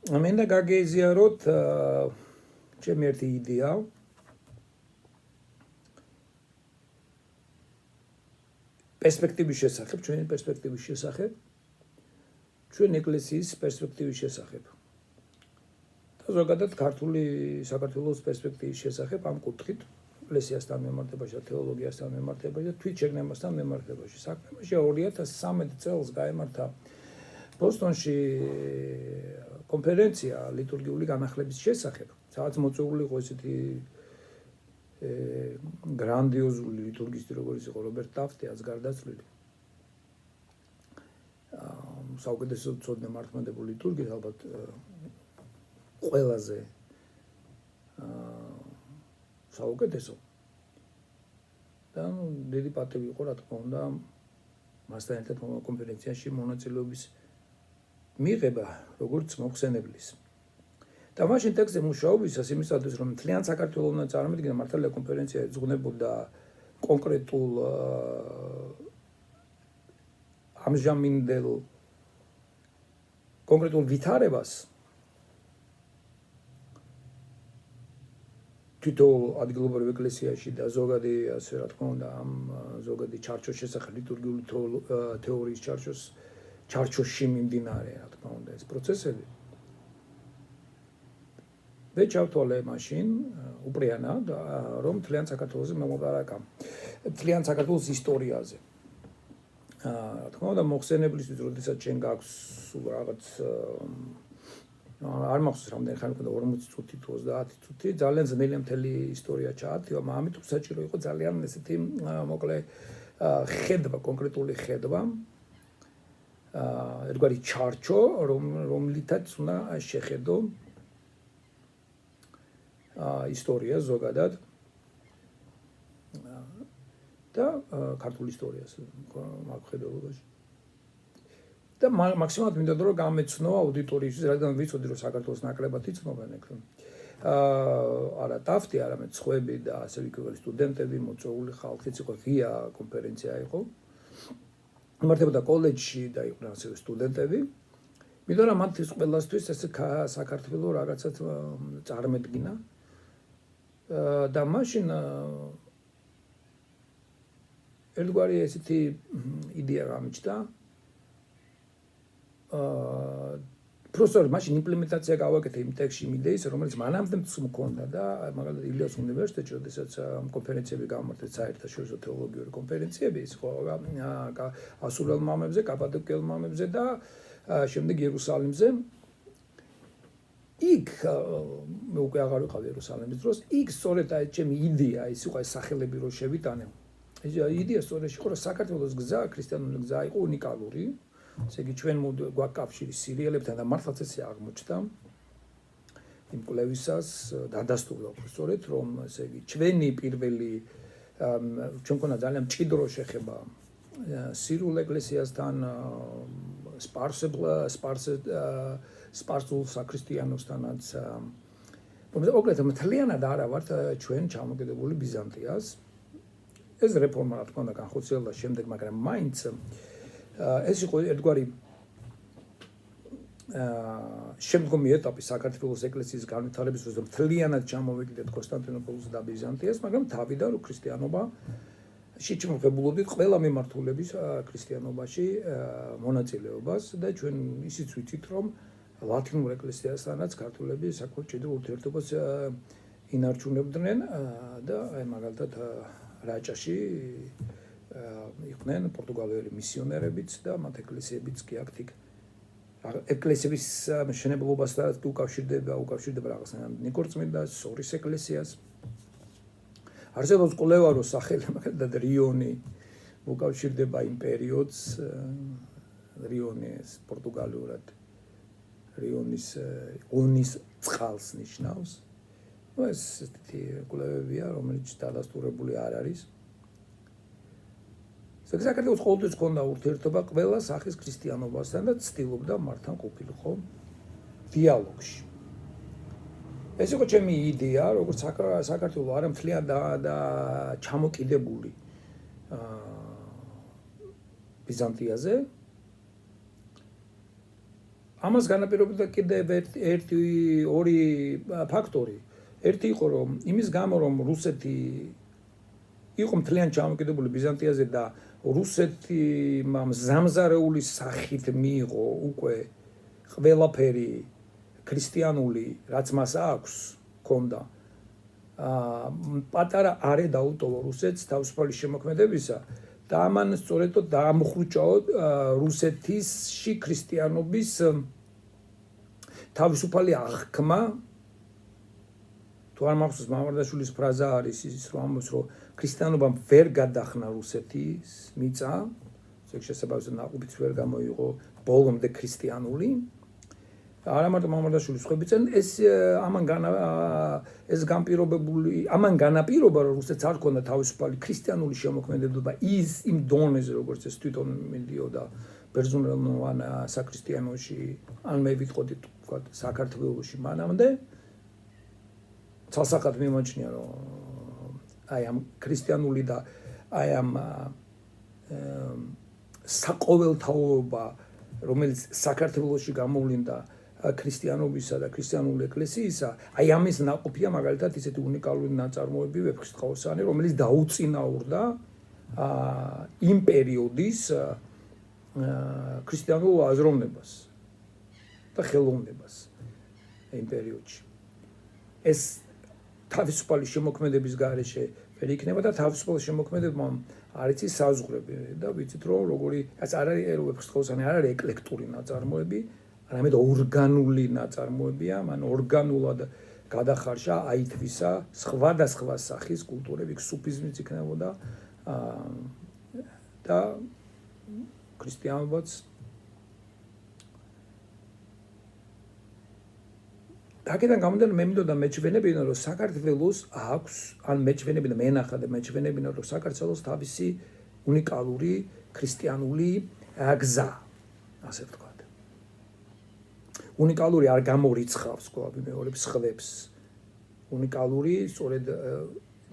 მინდა გაგეიზიაროთ ჩემი ერთი იდეა პერსპექტივის შესახებ, ჩვენი პერსპექტივის შესახებ, ჩვენ ეკლესიის პერსპექტივის შესახებ. და ზოგადად ქართული საქართველოს პერსპექტივის შესახებ ამ კუთხით, ეკლესიასთან მიმართებაში და თეოლოგიასთან მიმართებაში და თვითშეგნებასთან მიმართებაში. საქმეში 2013 წელს გაემართა ბოსტონში კონფერენცია ლიტურგიული განახლების შესახებ, სადაც მოწვეული იყო ესეთი გრანდიოზული ლიტურგისტი, როგორც იყო რობერტ ტაფტეაც გარდაცვლილი. საუკეთესო ცოდნა მართლმადიდებლური ლიტურგიის ალბათ ყველაზე საუკეთესო. და დიდი პატივი იყო, რა თქმა უნდა, მასთან ერთად კონფერენციაში მონაწილეობის მიღება, როგორც მოხსენებლის. და მაშინ ტექსტზე მუშაობისას იმისათვის, რომ მთლიან საქართველოს უნდა წარმოედგინა მართალია კონფერენცია ეძღვნებოდა კონკრეტულ ამჟამინდელ კონკრეტულ ვითარებას თითოეულ ადგილობრივ ეკლესიაში და ზოგადი, ასე რა თქმა უნდა, ამ ზოგადი ჩარჩოს შესახებ ლიტურგიული თეორიის ჩარჩოში მიმდინარე, რა თქმა უნდა, ეს პროცესები. და ჩავთვალე მაშინ უპრიანად, რომ მთლიან საქართველოს მემოყარაკა, მთლიან საქართველოს ისტორიაზე. რა თქმა უნდა, მოხსენებლისთვის, როდესაც ჩვენ გაქვს რაღაც არ მახსოვს რამდენი ხანი უნდა 40 წუთი თუ 30 წუთი, ძალიან ძნელი მთელი ისტორია ჩაათვლა, ამიტომ საჭირო იყო ძალიან ესეთი მოკლე ხედვა, კონკრეტული ხედვა, ერთგვარი ჩარჩო, რომლითაც უნდა შეხედო ისტორია ზოგადად და ქართული ისტორიას მაგხედველობაში. და მაქსიმალურად მინდოდა რომ გამეცნო აუდიტორიისთვის, რადგან ვიცოდი რომ საქართველოს ნაკლებად იცნობენ ეგ. არა ტაფტი, არამედ სხვები და ასე ვიქებოდი სტუდენტები, მოწვეული ხალხიც იყო, ღია კონფერენცია იყო. იმართებოდა კოლეჯში და იყვნენ ასევე სტუდენტები. მინდოდა მათთვის ყველასთვის ეს საქართველო რაღაცად წარმოედგინა. და მაშინ ერთგვარი ესეთი იდეა გამიჩნდა. პროფესორი მაშინ იმპლემენტაცია გავაკეთე იმ ტექსტში იმ იდეის, რომელიც მანამდე მქონდა და მაგალითად ილიას უნივერსიტეტში, როდესაც კონფერენციები გამართეს საერთაშორისო თეოლოგიური კონფერენციები, ის ხო ასურელ მამებზე, კაპადოკიელ მამებზე და შემდეგ იერუსალიმზე. იქ მე უკვე აღარ ვიყავ იერუსალიმის დროს, იქ სწორედ აი ჩემი იდეა ის იყო ეს სახელები რო შევიტანე. ეს იდეა სწორედ იყო რომ საქართველოს გზა, ქრისტიანული გზა იყო უნიკალური. ესე იგი ჩვენ გვაქვს კავშირი სირიელებთან და მართლაც ესე აღმოჩნდა იმ კვლევისას დადასტურდა სწორედ რომ ესე იგი ჩვენი პირველი ჩვენ ქონა ძალიან მჭიდრო შეხება სირიულ ეკლესიასთან, სპარსულ საქრისტიანოსთანაც. მოკლედ მთლიანად არა ვართ ჩვენ ჩამოკიდებული ბიზანტიას. ეს რეფორმა რა თქმა უნდა განხორციელდა შემდეგ, მაგრამ მაინც ეს იყო ერთგვარი შემდგომი ეტაპი საქართველოს ეკლესიის განვითარების, რომ მთლიანად ჩამოვეკიდეთ კონსტანტინოპოლს და ბიზანტიას, მაგრამ თავიდან რო ქრისტიანობა შეჩმოღებულობდით ყველა მიმართულების ქრისტიანობაში მონაწილეობას და ჩვენ ისიც ვიცით, რომ ლათინურ ეკლესიასთანაც ქართველები საკმაოდ მჭიდრო ურთიერთობას ინარჩუნებდნენ და აი მაგალითად რაჭაში იყვნენ პორტუგალიელი მისიონერებიც და მათ ეკლესიებიც კი აქ ეკლესიების მშენებლობასთან უკავშირდება რაღაცნაირად ნიკორწმინდას, სორის ეკლესიას. არსებობს კვლევა, რომ სახელი მაგალითად რიონი უკავშირდება იმ პერიოდს, რიონი ეს პორტუგალიურად რიონის ონის წყალს ნიშნავს. ეს ესეთი კვლევებია, რომელიც დადასტურებული არ არის. საქართველოს ყოველთვის ჰქონდა ურთიერთობა ყველა სახის ქრისტიანობასთან და ცდილობდა მართან ყოფილიყო დიალოგში. ეს იყო ჩემი იდეა, როგორც საქართველო არა მთლიან და ჩამოკიდებული ბიზანტიაზე ამას განაპირობებდა კიდევ ერთი ორი ფაქტორი. ერთი იყო რომ იმის გამო რომ რუსეთი იყო მთლიან ჩამოკიდებული ბიზანტიაზე და რუსეთი მზამზარეული სახით მიიღო უკვე ყველაფერი ქრისტიანული, რაც მას აქვს, ქონდა. პატარა არე დაუტოვა რუსეთს თავისუფალი შემოქმედებისა და ამან სწორედ დაამხრუჭაო რუსეთში ქრისტიანობის თავისუფალი აღქმა. თუ არ მახსოვს მამარდაშვილის ფრაზა არის ის რომ ამბობს რომ ქრისტიანობამ ვერ გადახნა რუსეთის მიწა, ეს შესაძლოა ნაყოფიც ვერ გამოიღო ბოლომდე ქრისტიანული. არა მარტო მამარდაშვილის ხვებიცენ ეს ამან განაპირობა რომ რუსეთს არ ქონდა თავისუფალი ქრისტიანული შემოქმედება იმ დონეზე როგორც ეს თვითონ მიდიოდა ბერძნულენოვან საქრისტიანოში ან მე ვიტყოდი თქვა საქართველოში მანამდე ცალსახად მიმოჩნია რომ აი ამ ქრისტიანული და აი ამ საყოველთაობა რომელიც საქართველოში გამოვლინდა ქრისტიანობისა და ქრისტიანული ეკლესიისა, აი ამის ნაყოფია მაგალითად ისეთი უნიკალური ნაწარმოები ვეფხისტყაოსანი, რომელიც დაუწინაურდა იმ პერიოდის ქრისტიანულ აზროვნებას და ხელოვნებას იმ პერიოდში. ეს თავისუფალი შემოქმედების გარეშე ვერ იქნება და თავისუფალი შემოქმედებამ არ იცის საზღვრები და ვიცით რომ როგორი ეს არ არის ვეფხისტყაოსანი არ არის ეკლექტური ნაწარმოები, არამედ ორგანული ნაწარმოებია, მან ორგანულად გადახარშა აითვისა სხვადასხვა სახის კულტურები, სუფიზმიც იქნებოდა და ქრისტიანობაც. აქედან გამომდინარე მე მინდოდა მეჩვენებინა რომ საქართველოს აქვს ან მეჩვენებინა მენახა და მეჩვენებინა რომ საქართველოს თავისი უნიკალური ქრისტიანული გზა, ასე ვთქვა. უნიკალური არ გამორიცხავს ყველაფერი მეორებს ხვებს. უნიკალური სწორედ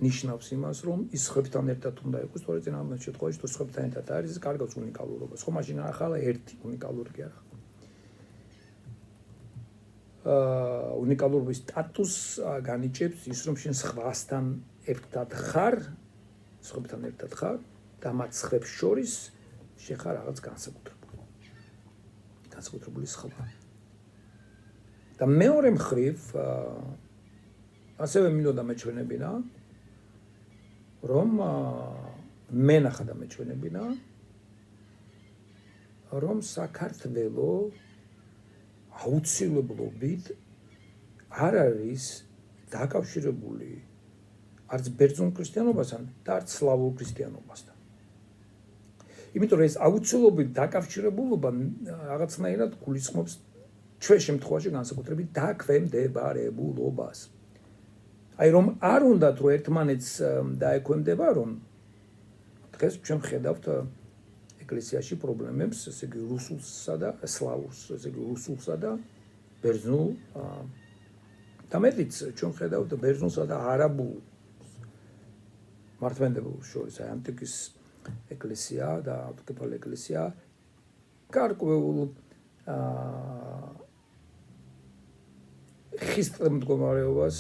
ნიშნავს იმას რომ ის ხვებთან ერთად უნდა იყოს, სწორედ ამ შემთხვევაში თუ ხვებთან ერთად არის ეს კარგავს უნიკალურობას. ხო მაშინ ახლა ერთი უნიკალური კი არა. უნიკალურობის სტატუსს განიჭებს ის რომ შენ სხვასთან ერთად ხარ, ხვებთან ერთად ხარ და მათ ხვებს შორის შენ ხარ რაღაც განსაკუთრებული სხვა. და მეორე მხრივ ასევე მინდოდა მეჩვენებინა რომ მენახა და მეჩვენებინა რომ საქართველო აუცილებლობით არ არის დაკავშირებული არც ბერძნულ ქრისტიანობასთან და არც სლავურ ქრისტიანობასთან. იმიტომ რომ ეს აუცილებლობით დაკავშირებულობა რაღაცნაირად გულისხმობს ჩვენ შემთხვევაში განსაკუთრებით დაქვემდებარებულობას. აი რომ არ უნდათ რომ ერთმანეთს დაექვემდებარონ, დღეს ჩვენ ხედავთ ეკლესიაში პრობლემებს, ესე იგი რუსულსა და სლავურს, ესე იგი რუსულსა და ბერძნულ და მეტიც ჩვენ ხედავთ ბერძნულსა და არაბულ მართლმადიდებლებს შორის, აი ანტიკის ეკლესია და ავტოკეფალური ეკლესია გარკვეულ ხისტ მდგომარეობას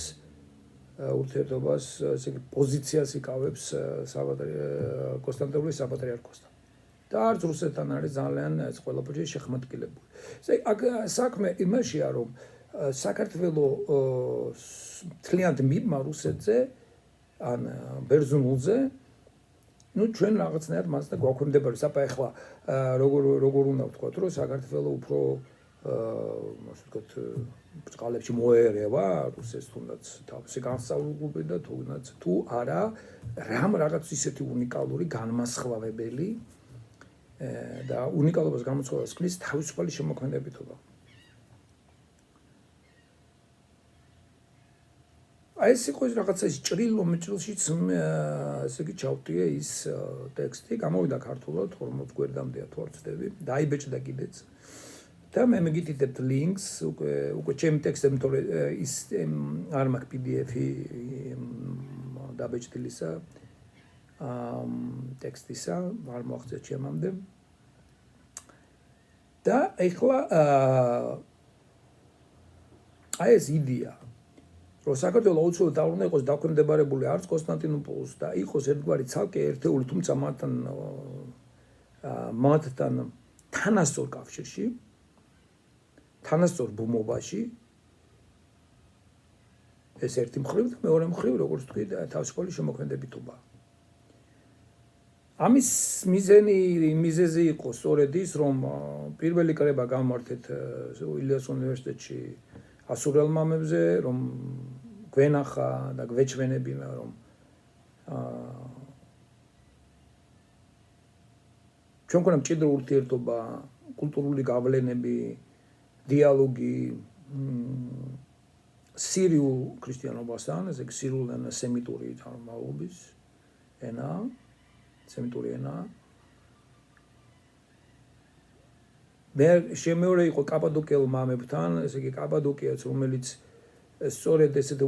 ურთიერთობას ესე იგი პოზიციას იკავებს კონსტანტინოპოლის საპატრიარქოსთან. და არც რუსეთთან არის ძალიან ეს ყველაფერი შეხმატკილებული. აქ საქმე იმაშია რომ საქართველოს მთლიანად მიბმა რუსეთზე ან ბერძნულზე ჩვენ რაღაცნაირად მასთან გვაქვემდებარებს. აბა ეხლა როგორ უნდა ვთქვათ რომ საქართველო უფრო ასე ვთქვათ ბრძყალებში მოერევა რუსეთს თუნდაც თავისი განსწავლულობით და თუნდაც თუ არა რამ რაღაც ისეთი უნიკალური განმასხვავებელი და უნიკალობას გამოცხადებას ქმნის თავისუფალი შემოქმედებითობა. აი ეს იყო რაღაცა ის ჭრილო მეჭრილშიც ესე იგი ჩავტიე ის ტექსტი, გამოვიდა ქართულად 40 გვერდამდეა თუ არ ვცდები, დაიბეჭდა კიდეც. და მე მეგითითებთ links უკვე ჩემ ტექსტებს, თორე ის არ მაქვს PDF-ი დაბეჭდილისა ტექსტისა, არ მოახერხეთ ჩემამდე. და ეხლა აი ეს იდეა რომ საქართველო აუცილებლად არ უნდა იყოს დაქვემდებარებული არც კონსტანტინოპოლს და იყოს ერთგვარი ცალკე ერთეული, თუმცა მათთან თანასწორ კავშირში, თანასწორ ბუმობაში, ეს ერთი მხრივ და მეორე მხრივ, როგორც თქვი, თავისუფალი შემოქმედებითობა. ამის მიზეზი იყო სწორედ ის, რომ პირველი კრება გამართეთ ილიას უნივერსიტეტში ასურელ მამებზე, რომ გვენახა და გვეჩვენებინა, რომ ჩვენ გვქონდა მჭიდრო ურთიერთობა, კულტურული გავლენები, დიალოგი სირიულ ქრისტიანობასთან, ესე იგი სირიულ ენა სემიტური წარმომავლობის ენა, სემიტური ენა. მეორე იყო კაპადოკიელ მამებთან, ესე იგი კაპადოკიაც, რომელიც სწორედ ესეთ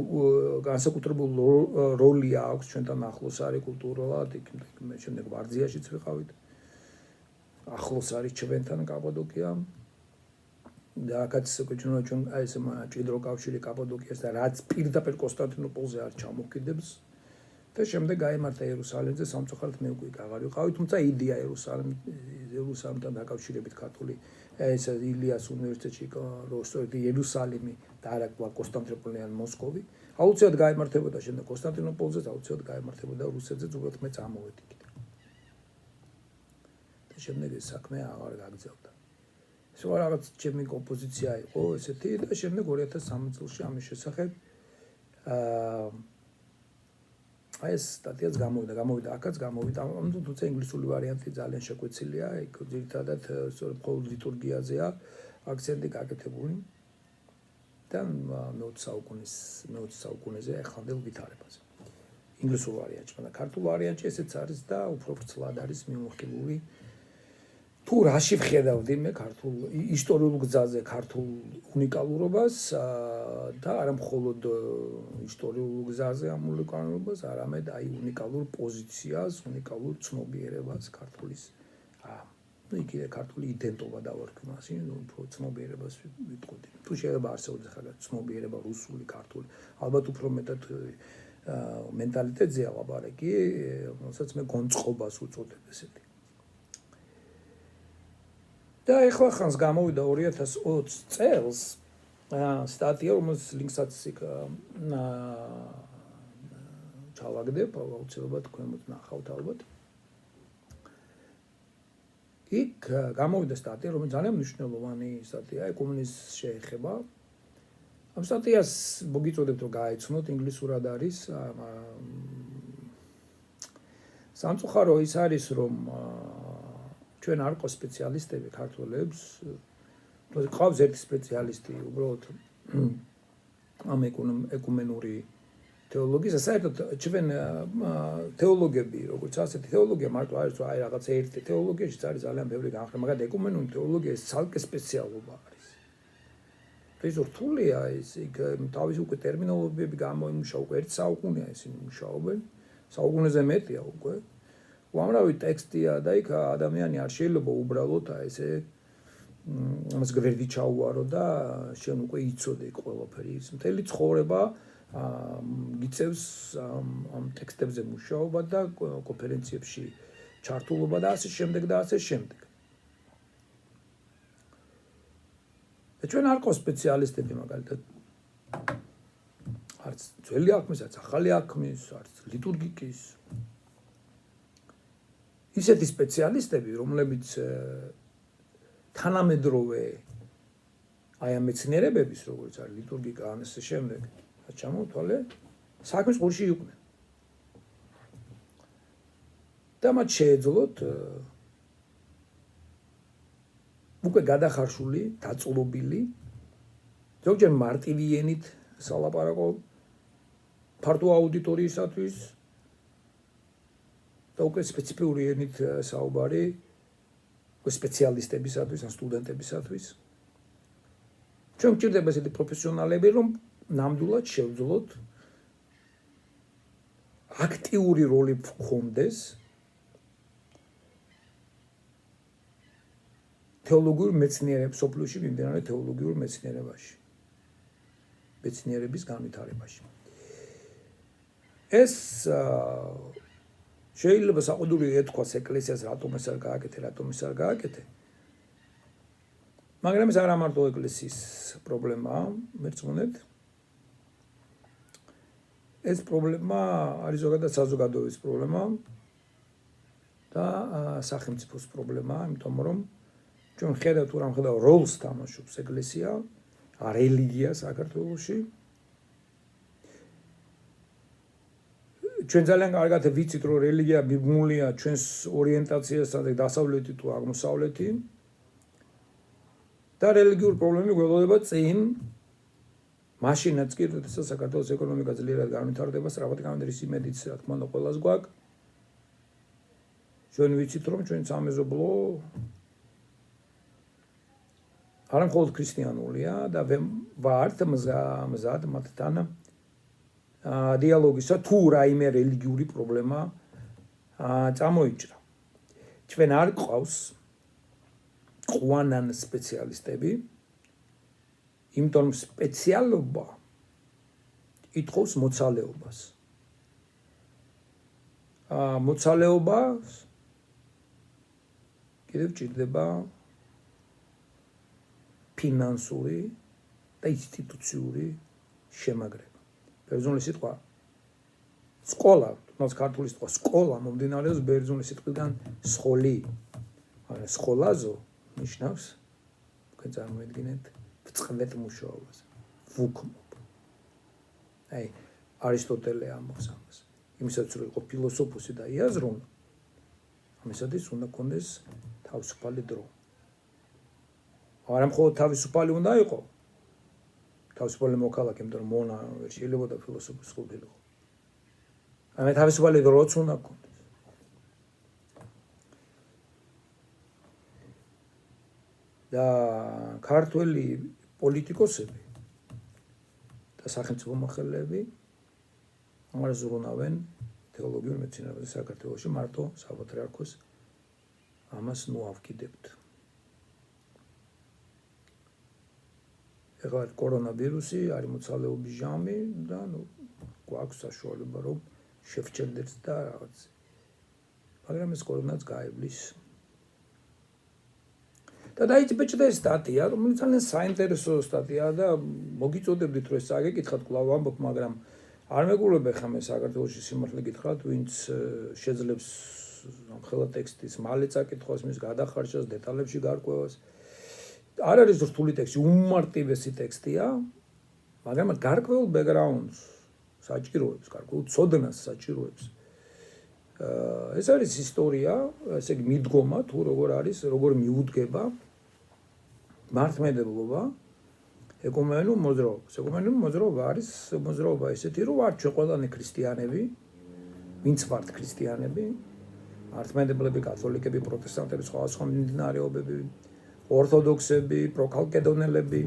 განსაკუთრებულ როლი აქვს ჩვენთან ახლოს არის კულტურულად, მე შემდეგ ვარძიაშიც ვიყავით. ახლოს არის ჩვენთან კაპადოკია. და აქაც ჩვენ აი ეს მჭიდრო კავშირი კაპადოკიას და რაც პირდაპირ კონსტანტინოპოლზე არ ჩამოყიდებს და შემდეგ გაემართა იერუსალიმზე სამწუხაროდ მე უკვე აღარ ვიყავი, თუმცა იდეა იერუსალიმთან დაკავშირებით ქართული ეს ილიას უნივერსიტეტში რო სწორედ იერუსალიმი და არა კონსტანტინოპოლი ან მოსკოვი აუცილებლად გაემართებოდა შემდეგ კონსტანტინოპოლზე და აუცილებლად გაემართებოდა რუსეთზე, უბრალოდ მე წამოვედი კიდე. და შემდეგ ეს საქმე აღარ გაგრძელდა. ეს რაღაც ჩემი კომპოზიცია იყო ესეთი და შემდეგ 2013 წელს ამის შესახებ აი ეს სტატიაც გამოვიდა, აქაც გამოვიდა, თუმცა ინგლისური ვარიანტი ძალიან შეკვეცილია, იქ ძირითადად სწორედ მხოლოდ ლიტურგიაზეა აქცენტი გაკეთებული და მე-20 საუკუნეზე ახლანდელ ვითარებაზე. ინგლისურ ვარიანტში, მაგრამ ქართულ ვარიანტში ესეც არის და უფრო ვრცლად არის მიმოხილული. თუ რაში ვხედავდი მე ქართულ ისტორიულ გზაზე ქართულ უნიკალურობას და არა მხოლოდ ისტორიულ გზაზე ამ უნიკალურობას, არამედ აი უნიკალურ პოზიციას, უნიკალურ ცნობიერებას ქართულის იქ ქართული იდენტობა დავარქვი მას, უფრო ცნობიერებას ვიტყოდი. თუ შეიძლება არსებობს ახლა ცნობიერება რუსული, ქართული, ალბათ უფრო მეტად მენტალიტეტზეა ლაპარაკი, რომელსაც მე გონწყობას უწოდებ ესეთი. და ეხლა ხანს გამოვიდა 2020 წელს სტატია, რომელსაც ლინკსაც იქ ჩავაგდებ, აუცილებლად თქვენ ნახავთ ალბათ. იქ გამოვიდა სტატია, რომელიც ძალიან მნიშვნელოვანი სტატია, ეკუმენიზმს შეეხება. ამ სტატიას მოგიწოდებთ რომ გაეცნოთ, ინგლისურად არის. სამწუხარო ის არის, რომ ჩვენ არ ყავს სპეციალისტები ქართველებს, ყავს ერთი სპეციალისტი უბრალოდ ამ ეკუმენური თეოლოგიის, საერთოდ ჩვენ თეოლოგები, როგორც ასეთი თეოლოგია მარტო არის, აი რაღაც ერთი თეოლოგიაში არის ძალიან ბევრი განხრა, მაგრამ ეკუმენური თეოლოგია ეს ცალკე სპეციალობა არის. ეს რთულია, ის თავის უკვე ტერმინოლოგიები გამოიმუშავა, უკვე ერთ საუკუნეა ისინი მუშაობენ, საუკუნეზე მეტია უკვე. უამრავი ტექსტია და იქ ადამიანი არ შეიძლება უბრალოდ ესე ამას გვერდი ჩაუვარო და შენ უკვე იცოდე ყველაფერი. ის მთელი ცხოვრება გიწევს ამ ტექსტებზე მუშაობა და კონფერენციებში ჩართულობა და ასე შემდეგ და ასე შემდეგ. და ჩვენ არ ყავს სპეციალისტები მაგალითად არც ძველი აღქმის, არც ახალი აღქმის, არც ლიტურგიკის. ისეთი სპეციალისტები, რომლებიც თანამედროვე აი ამ მეცნიერებების, როგორც არის ლიტურგიკა, ან ასე შემდეგ, ჩამოთვალე, საქმის ყურში იყვნენ. და მათ შეეძლოთ უკვე გადახარშული, დაწვრობილი, ზოგჯერ მარტივი ენით სალაპარაკო ფართო აუდიტორიისათვის და უკვე სპეციფიური ენით საუბარი სპეციალისტებისათვის, ან სტუდენტებისათვის. ჩვენ გვჭირდება ესეთი პროფესიონალები, რომ ნამდვილად შევძლოთ აქტიური როლი გქონდეს თეოლოგიურ მეცნიერებს, სოფლიოში მიმდინარე თეოლოგიურ მეცნიერებაში. მეცნიერების განვითარებაში. ეს შეიძლება საყუდური ეთქვას ეკლესიას რატომ ეს არ გააკეთე, რატომ ეს არ გააკეთე. მაგრამ ეს არა მარტო ეკლესიის პრობლემაა, მერწმუნეთ. ეს პრობლემა არის ზოგადად საზოგადოების პრობლემა და სახელმწიფოს პრობლემა, იმიტომ რომ ჩვენ ხედავთ თუ რამ ხედავ როლს თამაშობს ეკლესია, რელიგია საქართველოში. ჩვენ ძალიან კარგად ვიცით, რომ რელიგია მიბმულია ჩვენს ორიენტაციასთან და დასავლეთი თუ აღმოსავლეთი. და რელიგიური პრობლემები გველოდება წინ მაშინაც კი, როდესაც საქართველოს ეკონომიკა ძლიერად განვითარდება, სწრაფად განვითარების იმედიც, რა თქმა უნდა, ყველას გვაქვს. ჩვენ ვიცით, რომ ჩვენ სამეზობლო არა მხოლოდ ქრისტიანულია და ვართ მზად მათთან დიალოგისა თუ რაიმე რელიგიური პრობლემა წამოიჭრა. ჩვენ არ ყავს ყვანან სპეციალისტები, იმიტომ რომ სპეციალობა ითხოვს მოცალეობას. მოცალეობას კიდევ ჭირდება ფინანსური და ინსტიტუციური შემაგრება. ბერძნული სიტყვა სკოლა, თუნდაც ქართული სიტყვა სკოლა მომდინარეობს ბერძნული სიტყვიდან სხოლი. მაგრამ სხოლაზო ნიშნავს, თქვენ წარმოიდგინეთ, წყლეთ მუშაობას, ვუქმობ. აი, არისტოტელე ამბობს ამას. იმისაც რომ იყო ფილოსოფოსი და იაზროვნა, ამისათვის უნდა კონდეს თავისუფალი დრო. არა მხოლოდ თავისუფალი უნდა იყო, თავისუფალი მოქალაქე, იმიტომ რომ მონა ვერ შეიძლებოდა ფილოსოფოსი ყოფილიყო. აი, თავისუფალი დროც უნდა კონდეს. და ქართველი პოლიტიკოსები და სახელმწიფო მოხელეები არ ზრუნავენ თეოლოგიურ მეცნიერებაზე საქართველოში, მარტო საპატრიარქოს ამას მოავკიდებთ. ეხლა კორონავირუსი არის მოცალეობის ჟამი და გვაქვს საშუალება რომ შევჭერდეთ და რაღაც. მაგრამ ეს კორონაც გაივლის. და დაიჭირდა ეს სტატია, რომელიც ძალიან საინტერესო სტატიაა და მოგიწოდებდით რომ ეს წაგეკითხათ, კვლავ ამბობ, მაგრამ არ მეგულებ ხა მე საქართველოში სიმართლე გითხრათ, ვინც შეძლებს ამხელა ტექსტის მალე წაკითხვას, მის გადახარშას, დეტალებში გარკვევას. არ არის რთული ტექსტი, უმარტივესი ტექსტია, მაგრამ გარკვეულ ბექგრაუნდს საჭიროებს, გარკვეულ ცოდნას საჭიროებს. ეს არის ისტორია, ესე იგი მიდგომა თუ როგორ არის, როგორ მიუდგება მართლმადიდებლობა ეკუმენურ მოძრაობას. ეკუმენური მოძრაობა არის მოძრაობა ესეთი, რომ ვართ ჩვენ ყველანი ქრისტიანები, ვინც ვართ ქრისტიანები, მართლმადიდებლები, კათოლიკები, პროტესტანტები, სხვა მიმდინარეობები, ორთოდოქსები, პროკალკედონელები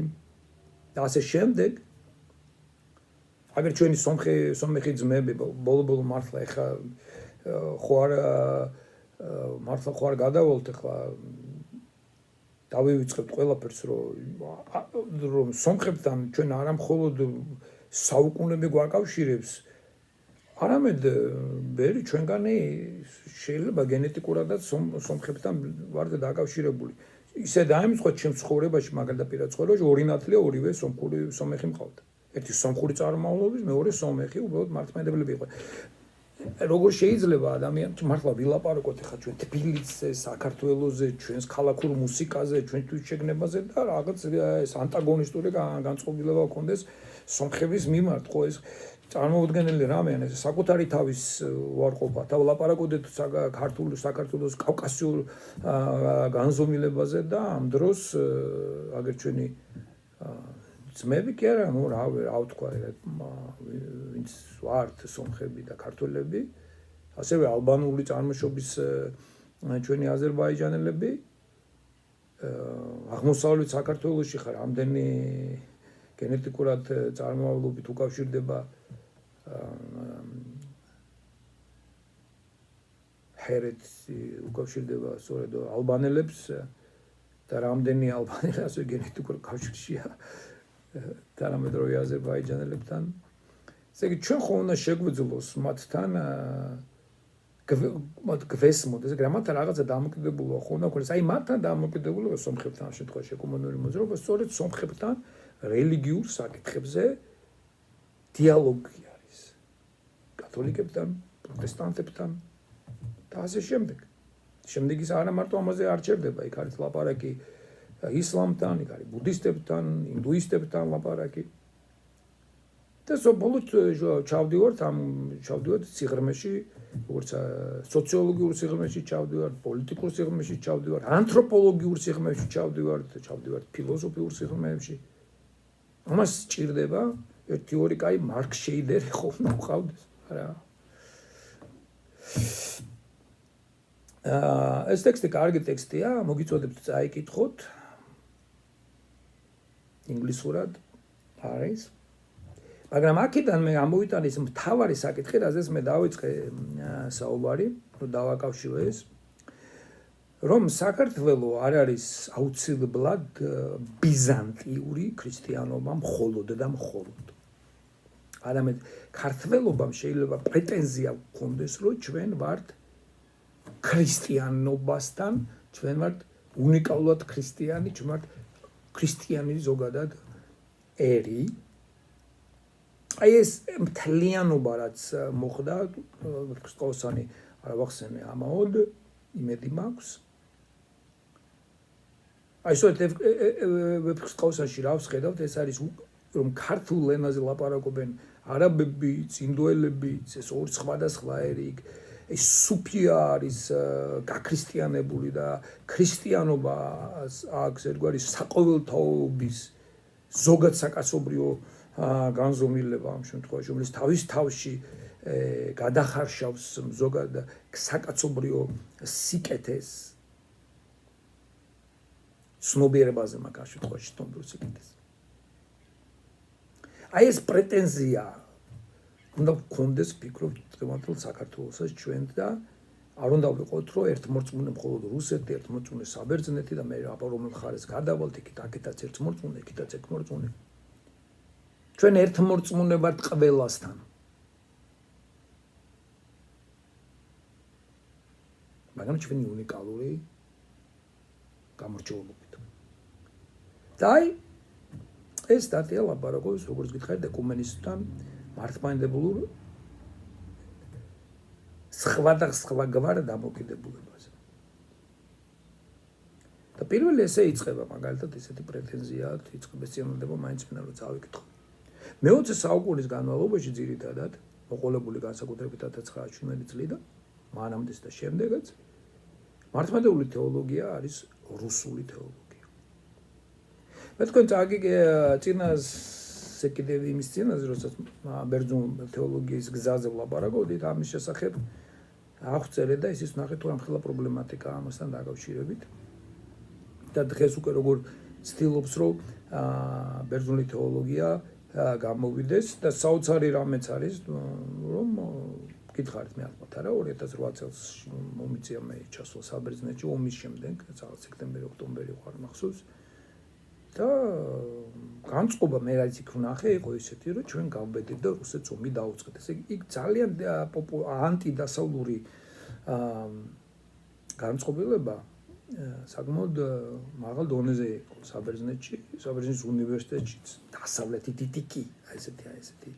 და ასე შემდეგ. აგერ ჩვენი სომხი ძმები ბოლო მართლა ეხა მართლა ხوار გადავალთ ახლა დავივიწყებთ ყველაფერს რომ სომხებთან ჩვენ არა მხოლოდ საუკუნეები გვაკავშირებს, არამედ ბერი ჩვენგანი შეიძლება გენეტიკურადაც სომხებთან ვართ დაკავშირებული. ისე დაიმსხოთ ჩემს ცხოვრებაში, მაგალითად ცხოვრებაში ორი ნათლია, ორივე სომხი მყავდა. ერთი სომხური წარმომავლობის, მეორე სომხი, უბრალოდ მართლმადიდებლები იყო. როგორ შეიძლება ადამიანს მართლა ვილაპარაკოთ ახლა ჩვენ თბილისზე, საქართველოზე, ჩვენს ქალაქურ მუსიკაზე, ჩვენ თვითშეგნებაზე და რაღაც ეს ანტაგონისტური განწყობილება გქონდეს სომხების მიმართ, ხო ეს წარმოუდგენელი რამეა, ეს საკუთარი თავის უარყოფა, და ვლაპარაკოდეთ საქართველოს კავკასიურ განზომილებაზე და ამ დროს აგერ ჩვენი ძმები კი არა, რა ვთქვა, ვინც ვართ სომხები და ქართველები, ასევე ალბანური წარმოშობის ჩვენი აზერბაიჯანელები, აღმოსავლეთ საქართველოში ხარ ამდენი გენეტიკურად წარმომავლობით უკავშირდება ჰერეთს უკავშირდება სწორედ ალბანელებს და რამდენი ალბანელი ასე გენეტიკურ კავშირშია თანამედროვე აზერბაიჯანელებთან. ესე იგი ჩვენ ხო უნდა შეგვიძლოს მათთან მათ გვესმოდეს, რამათა რაღაცა დამოკიდებულება ხო უნდა ქონდეს. აი მათთან დამოკიდებულება სომხებთან ამ შემთხვევაში ეკონომიკური მოძრაობა სწორედ სომხებთან რელიგიურ საკითხებზე დიალოგი არის. კათოლიკებთან, პროტესტანტებთან და ასე შემდეგ. შემდეგ ის არა მარტო ამაზე არ ჩერდება, იქ არის ლაპარაკი ისლამთან, იქ არის ბუდისტებთან, ინდუისტებთან ლაპარაკი. და ბოლოს ჩავდივართ სიღრმეში, როგორც სოციოლოგიურ სიღრმეში ჩავდივართ, პოლიტიკურ სიღრმეში ჩავდივართ, ანთროპოლოგიურ სიღრმეში ჩავდივართ ფილოსოფიურ სიღრმეებში. ამას სჭირდება ერთი ორი კაი მარკ შეიდერი ხო უნდა გვყავდეს, არა? ეს ტექსტი კარგი ტექსტია, მოგიწოდებთ წაიკითხოთ. ინგლისურად არის. მაგრამ აქედან მე ამოვიტანე ის მთავარი საკითხი, რაზეც მე დავიწყე საუბარი, რომ დავაკავშირო ეს, რომ საქართველო არ არის აუცილებლად ბიზანტიური ქრისტიანობა მხოლოდ და მხოლოდ. არამედ ქართველობამ შეიძლება პრეტენზია გქონდეს, რომ ჩვენ ვართ ქრისტიანობასთან, ჩვენ ვართ უნიკალურად ქრისტიანი, ჩვენ ვართ ქრისტიანი ზოგადად ერი. აი ეს მთლიანობა რაც მოხდა, ვეფხისტყაოსანი არ ვახსენე ამაოდ, იმედი მაქვს. აი სწორედ ვეფხისტყაოსანში რა ვხედავთ, ეს არის რომ ქართულ ენაზე ლაპარაკობენ არაბებიც, ინდოელებიც, ეს ორი სხვადასხვა ერი. ეს სუფია არის გაქრისტიანებული და ქრისტიანობას აქვს ერთგვარი საყოველთაობის ზოგად საკაცობრიო განზომილება ამ შემთხვევაში, რომელიც თავის თავში გადახარშავს ზოგად საკაცობრიო სიკეთეს. ცნობიერებაზე მაგ შემთხვევაში ცნობრივ სიკეთეს. აი ეს პრეტენზია უნდა გქონდეს, ვფიქრობ, დღევანდელ საქართველოსაც ჩვენ და არ უნდა ვიყოთ, რომ ერთმორწმუნე მხოლოდ რუსეთი, ერთმორწმუნე საბერძნეთი და მე აბა რომელ ხარეს გადავალთ, იქითაც ერთმორწმუნე, იქითაც ერთმორწმუნე. ჩვენ ერთმორწმუნე ვართ ყველასთან. მაგრამ ჩვენი უნიკალური გამორჩეულობით. და აი ეს სტატია ლაპარაკობს, როგორც გითხარით, ეკუმენიზმთან მართლმადიდებლურ სხვადასხვაგვარ დამოკიდებულებაზე. და პირველი ესე იწყება მაგალითად ესეთი პრეტენზიად, იწყება წინადადება მაინც მინდა რომ წავიკითხო. მე-20 საუკუნის განმავლობაში ძირითადად მოყოლებული განსაკუთრებით 1907 წლიდან მანამდეც და შემდეგაც მართლმადიდებლური თეოლოგია არის რუსული თეოლოგია. მე თქვენ წინას კიდევ იმის წინაზე, როდესაც ბერძნულ თეოლოგიის გზაზე ვლაპარაკობდით, ამის შესახებ აღწერე და ისიც ნახეთ, რომ ამხელა პრობლემატიკა ამასთან დაკავშირებით. და დღეს უკვე როგორ ცდილობს, რომ ბერძნული თეოლოგია გამოვიდეს და საოცარი რამეც არის, რომ გითხარით მე ალბათ არა 2008 წელს მომიწია მე ჩასვლა საბერძნეთში ომის შემდეგ, რაღაც სექტემბერი, ოქტომბერი ვარ მახსოვს. და განწყობა მე რაც იქ ვნახე, იყო ისეთი, რომ ჩვენ გავბედით და რუსეთს ომი დაუწყეთ. ესე იგი იქ ძალიან ანტიდასავლური განწყობილება საკმაოდ მაღალ დონეზე იყო საბერძნეთში, საბერძნეთის უნივერსიტეტში, დასავლეთი დიტიკი, ესეთი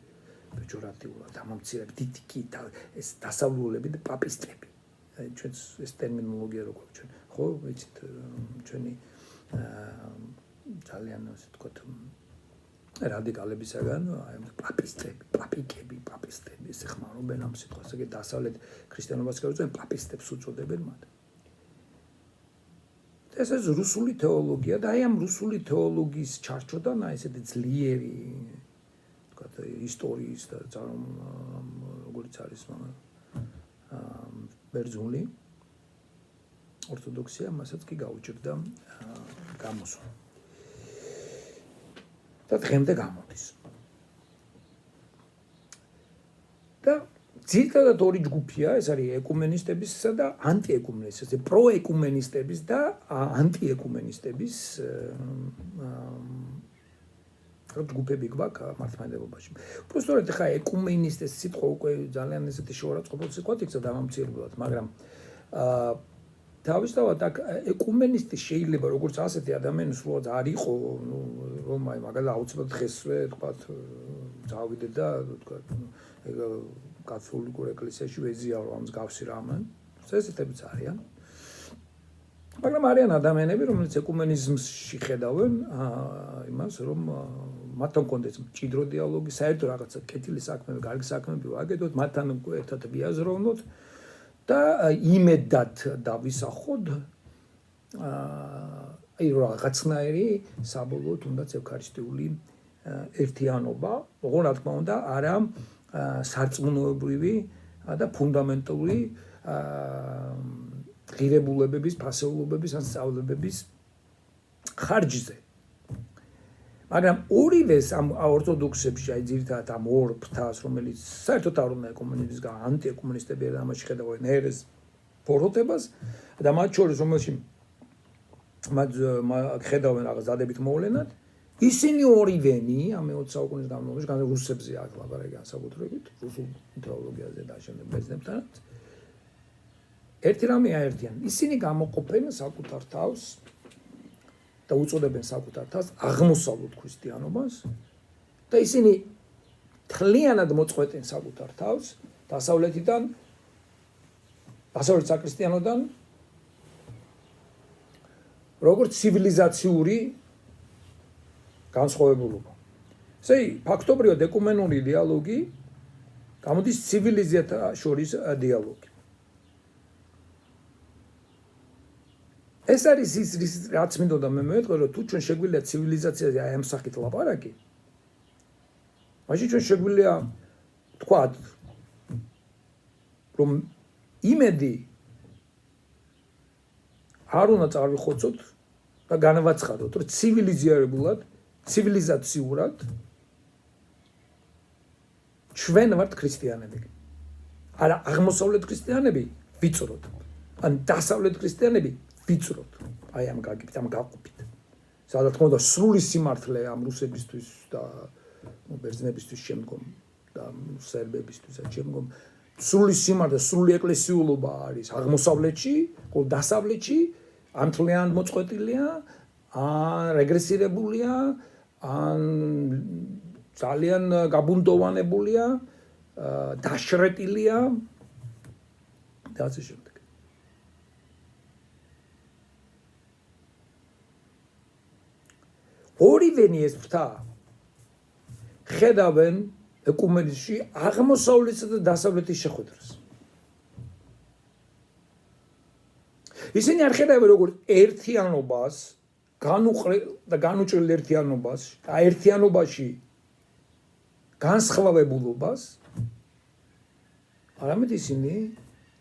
პეჯორატიულად ამამცირები დიტიკი და ეს დასავლურები და პაპისტები. ჩვენ ეს ტერმინოლოგია როგორ ჩვენ ხო ვიცით ჩვენი ძალიან ასე ვთქვათ რადიკალებისაგან აი პაპისტები, პაპიკები, პაპისტები ეს ხმარობენ ამ სიტყვას, ეგ დასავლეთ ქრისტიანობას გაუწევენ პაპისტებს უწოდებენ მათ. ეს რუსული თეოლოგია და აი ამ რუსული თეოლოგიის ჩარჩოდან აი ესეთი ძლიერი ვთქვათ ისტორიის და როგორც არის ბერძნული ორთოდოქსია მასაც კი გაუჭირდა გამოსვლა. და დღემდე გამოდის. და ძირითადად ორი ჯგუფია, ეს არის ეკუმენისტებისა და ანტიეკუმენისტების, პროეკუმენისტების და ანტიეკუმენისტების ჯგუფები გვაქვს მართლმადიდებლობაში. უბრალოდ ხა ეკუმენისტის სიტყვა უკვე ძალიან ესეთი შორაცხყოფილ სიტყვად იქცა დამამცირებლად, მაგრამ თავისთავად აქ ეკუმენისტი შეიძლება როგორც ასეთი ადამიანი სულად არ იყო, რომ აი მაგალითად აუცილებლად დღესვე თქვათ წავიდე და თქვათ კათოლიკურ ეკლესიაში ვეზიარო ამ მსგავსი რამე. ესეთებიც არიან. მაგრამ არიან ადამიანები, რომლებიც ეკუმენიზმში ხედავენ იმას, რომ მათთან კონდეს მჭიდრო დიალოგი, საერთო რაღაცა კეთილი საქმეები, კარგი საქმეები ვაკეთოთ, მათთან ერთად ვიაზროვნოთ და იმედად დავისახოთ აი რაღაცნაირი საბოლოოდ თუნდაც ევქარისტიული ერთიანობა, ოღონდ რა თქმა უნდა, არა სარწმუნოებრივი და ფუნდამენტური ღირებულებების, ფასეულობების ან სწავლებების ხარჯზე. მაგრამ ორივეს ამ ორთოდოქსებში, აი ძირითადად ამ ორ ფრთას, რომელიც საერთოდ არ უნდა ეკუმენიზმისგან ანტიეკუმენისტები ამაში ხედავენ ერეს ფოროტებას და მათ შორის რომელში მათ ხედავენ რაღაც დადებით მოვლენად, ისინი ორივენი ამ 20 საუკუნის განმავლობაში, განსაკუთრებით რუსებზე აქ ლაპარაკი განსაკუთრებით, რუსულ თეოლოგიაზე და შემდეგ ბერძნებთანაც ერთი რამეა ერთიანი. ისინი გამოყოფენ საკუთარ თავს და უწოდებენ საკუთარ თავს აღმოსავლეთ ქრისტიანობას და ისინი თლიანად მოწყვეტენ საკუთარ თავს დასავლეთიდან, დასავლეთ საქრისტიანოდან, როგორც ცივილიზაციური განსხვავებულობა. ესე იგი, ფაქტობრივად ეკუმენური დიალოგი გამოდის ცივილიზაციათა შორის დიალოგი. ეს არის ის რაც მინდოდა მე მეთქვა, რომ თუ ჩვენ შეგვიძლია ცივილიზაციაზე აი ამ სახით ლაპარაკი, მაშინ ჩვენ შეგვიძლია თქვათ, რომ იმედი არ უნდა წავიხოცოთ და განავაცხადოთ, რომ ცივილიზაციურად ჩვენ ვართ ქრისტიანები. არა აღმოსავლეთ ქრისტიანები ვიწროთ, ან დასავლეთ ქრისტიანები ვიწროთ. აი ამ გაგებით, ამ გაყოფით. სადაც თქონდა სრული სიმართლე ამ რუსებისთვის და ბერძნებისთვის შემდგომ და სერბებისთვის და შემდგომ სრული სიმართლე, სრული ეკლესიულობა არის აღმოსავლეთში, ხოლო დასავლეთში ან თლიანად მოწყვეტილია, ან რეგრესირებულია, ან ძალიან გაბუნდოვანებულია, დაშრეტილია და ასე შემდეგ. ორივენი ეს ფრთა ხედავენ ეკუმენიზმში აღმოსავლეთსა და დასავლეთის შეხვედრას. ისინი არ ხედავენ როგორც ერთიანობას, და განუჭრელ ერთიანობას, და ერთიანობაში განსხვავებულობას, არამედ ისინი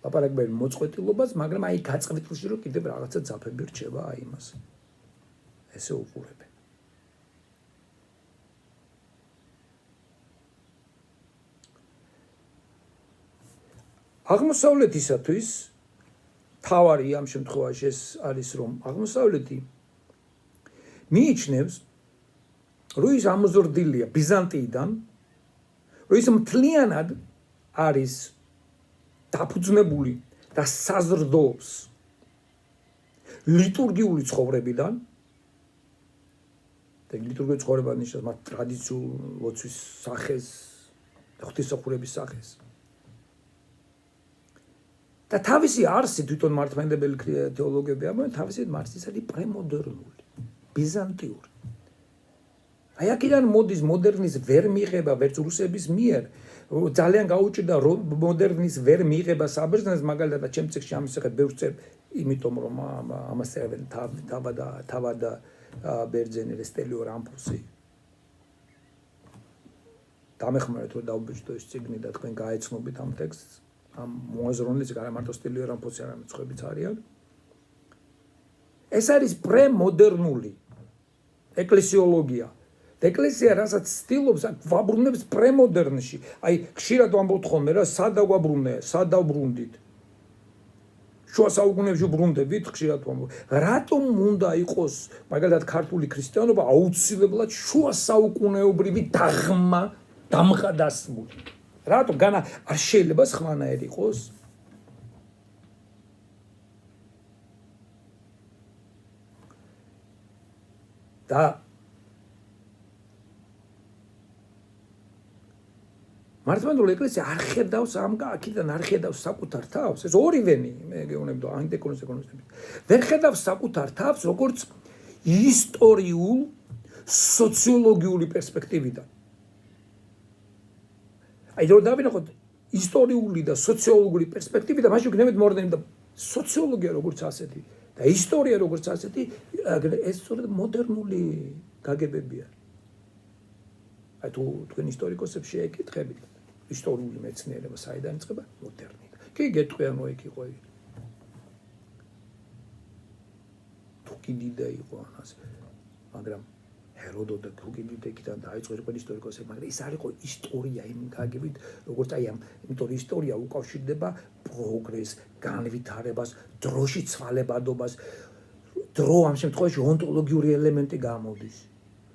ლაპარაკობენ მოწყვეტილობას, მაგრამ აი გაწყვეტილში რომ კიდევ რაღაცა ძაფები რჩება აი იმას. ესე უყურებენ. აღმოსავლეთისათვის თავარი ამ შემთხვევაში ეს არის, რომ აღმოსავლეთი მიიჩნევს, რომ ის ამოზრდილია ბიზანტიიდან, რომ ის მთლიანად არის დაფუძნებული და საზრდოობს ლიტურგიული ცხოვრებიდან და ლიტურგიული ცხოვრება ნიშნავს მათ ტრადიციულ ლოცვის სახეს და ღვთისმსახურების სახეს. და თავისი არსი თვითონ მართლმადიდებელი თეოლოგები ამბობენ, თავისი არსი არის პრემოდერნული, ბიზანტიური. აი აქედან მოდის მოდერნის ვერ მიიღება ვერც რუსების მიერ, ძალიან გაუჭირდა მოდერნის ვერ მიიღება საბერძნეთს, მაგალითად ჩემ წიგნში ამის შესახებ ბევრს წერს, იმიტომ რომ ამას წერენ თავად და ბერძენი სტელიო რამფოსი. დამეხმარეთ რომ დავბეჭდო ეს წიგნი და თქვენ გაეცნობით ამ ტექსტს. ამ მოაზროვნეც არა მარტო სტილიო რამფოსი, არამედ სხვებიც არიან. ეს არის პრემოდერნული ეკლესიოლოგია ეკლესია რასაც ცდილობს ვაბრუნებს პრემოდერნში. აი, ხშირად ვამბობთ ხოლმე რა, სად დავაბრუნე, სად დავბრუნდით. შუა საუკუნეებში ბრუნდებით, ხშირად ვამბობ. რატომ უნდა იყოს, მაგალითად, ქართული ქრისტიანობა აუცილებლად შუა საუკუნეობრივი დაღმა დამხადასმული? რატომ განა არ შეიძლება სხვანაირი იყოს? და მართლმადიდებლური ეკლესია არ ხედავს აქედან არ ხედავს საკუთარ თავს, ეს ორივენი, მე გეუბნები ანტიეკონომიზმი. ვერ ხედავს საკუთარ თავს, როგორც ისტორიულ სოციოლოგიური პერსპექტივიდან. აი, რომ დავინახოთ ისტორიული და სოციოლოგიური პერსპექტივიდან, მაშინ ვგნებით მორდენი და სოციოლოგია როგორც ასეთი და ისტორია როგორც ასეთი, ეს სწორედ მოდერნული გაგებებია. აი, თუ თქვენ ისტორიკოსებს შეეკითხებით, ისტორიული მეცნიერება საიდან იწყება? მოდერნიდან. კი გეტყვიან, რომ იქ იყო. თუ კი დიდა იყო ამას, მაგრამ ჰეროდოტე თუ კი დიდიდან დაიწყო იყო ისტორიკოსები, მაგრამ ის არ იყო ისტორია იმ გაგებით, როგორც აი ამ, იმიტომ რომ ისტორია უკავშირდება პროგრესს, განვითარებას, დროში ცვალებადობას, დრო ამ შემთხვევაში ონტოლოგიური ელემენტი გამოდის.